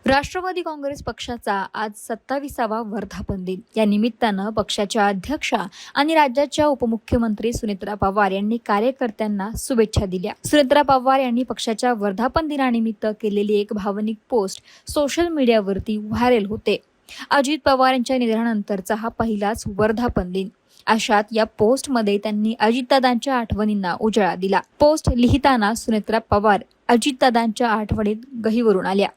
राष्ट्रवादी काँग्रेस पक्षाचा आज 27वा वर्धापन दिन. या निमित्तानं पक्षाच्या अध्यक्षा आणि राज्याच्या उपमुख्यमंत्री सुनेत्रा पवार यांनी कार्यकर्त्यांना शुभेच्छा दिल्या. सुनेत्रा पवार यांनी पक्षाच्या वर्धापन दिनानिमित्त केलेली एक भावनिक पोस्ट सोशल मीडियावरती व्हायरल होते. अजित पवार यांच्या निधनानंतरचा हा पहिलाच वर्धापन दिन. अशात या पोस्टमध्ये त्यांनी अजितदादांच्या आठवणींना उजाळा दिला. पोस्ट लिहिताना सुनेत्रा पवार अजितदादांच्या आठवणीत गहिवरून आल्या.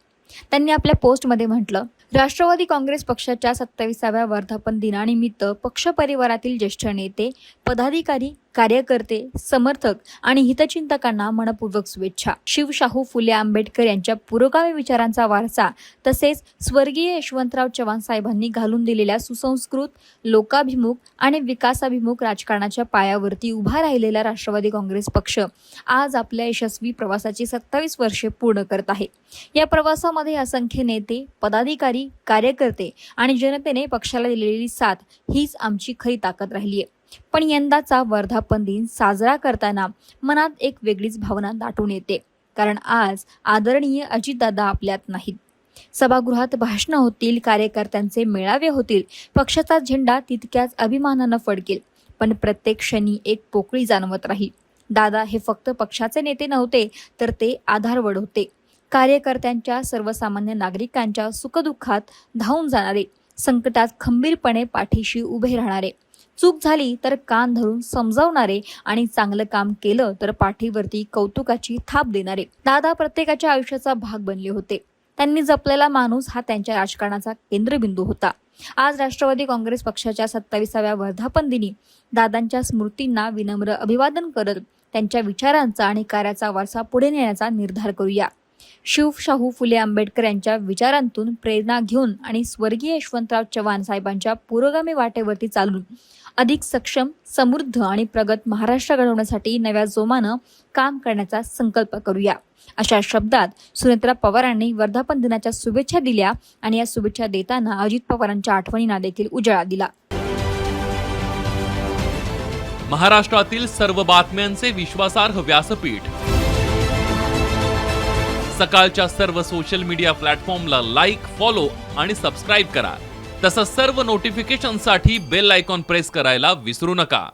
त्यांनी आपल्या पोस्टमध्ये म्हटलं, राष्ट्रवादी काँग्रेस पक्षाच्या 27व्या वर्धापन दिनानिमित्त पक्ष परिवारातील ज्येष्ठ नेते, पदाधिकारी, कार्यकर्ते, समर्थक आणि हितचिंतकांना मनपूर्वक शुभेच्छा. शिवशाहू फुले आंबेडकर यांच्या पुरोगामी विचारांचा वारसा तसेच स्वर्गीय यशवंतराव चव्हाण साहेबांनी घालून दिलेल्या सुसंस्कृत, लोकाभिमुख आणि विकासाभिमुख राजकारणाच्या पायावरती उभा राहिलेला राष्ट्रवादी काँग्रेस पक्ष आज आपल्या यशस्वी प्रवासाची 27 वर्षे पूर्ण करत आहे. या प्रवासामध्ये असंख्य नेते, पदाधिकारी, कार्यकर्ते आणि जनतेने पक्षाला दिलेली साथ हीच आमची खरी ताकद राहिली आहे. पण यंदाचा वर्धापन दिन साजरा करताना मनात एक वेगळीच भावना दाटून येते. कारण आज आदरणीय अजितदादा आपल्यात नाहीत. सभागृहात भाषणं होतील, कार्यकर्त्यांचे मेळावे होतील, पक्षाचा झेंडा तितक्याच अभिमानानं फडकेल. पण प्रत्येक क्षणी एक पोकळी जाणवत राहील. दादा हे फक्त पक्षाचे नेते नव्हते, तर ते आधारवड होते. कार्यकर्त्यांच्या, सर्वसामान्य नागरिकांच्या सुखदुःखात धावून जाणारे, संकटात खंबीरपणे पाठीशी उभे राहणारे, चूक झाली तर कान धरून समजावणारे आणि चांगलं काम केलं तर पाठीवरती कौतुकाची थाप देणारे. दादा प्रत्येकाच्या आयुष्याचा भाग बनले होते. त्यांनी जपलेला माणूस हा त्यांच्या राजकारणाचा केंद्रबिंदू होता. आज राष्ट्रवादी काँग्रेस पक्षाच्या 27व्या वर्धापन दिनी दादांच्या स्मृतींना विनम्र अभिवादन करत त्यांच्या विचारांचा आणि कार्याचा वारसा पुढे नेण्याचा निर्धार करूया. शिवशाहू फुले आंबेडकर यांच्या विचारांतून प्रेरणा घेऊन आणि स्वर्गीय यशवंतराव चव्हाण साहेबांच्या पुरोगामी वाटेवरती चालून अधिक सक्षम, समृद्ध आणि प्रगत महाराष्ट्र घडवण्यासाठी नव्या जोमानं काम करण्याचा संकल्प करूया. अशा शब्दात सुनेत्रा पवारांनी वर्धापन दिनाच्या शुभेच्छा दिल्या आणि या शुभेच्छा देताना अजित पवारांच्या आठवणींना देखील उजाळा दिला. महाराष्ट्रातील सर्व बातम्यांचे विश्वासार्ह व्यासपीठ. सकाळच्या सर्व सोशल मीडिया प्लॅटफॉर्मला लाईक, फॉलो आणि सबस्क्राईब करा. तसंच सर्व नोटिफिकेशनसाठी बेल आयकॉन प्रेस करायला विसरू नका.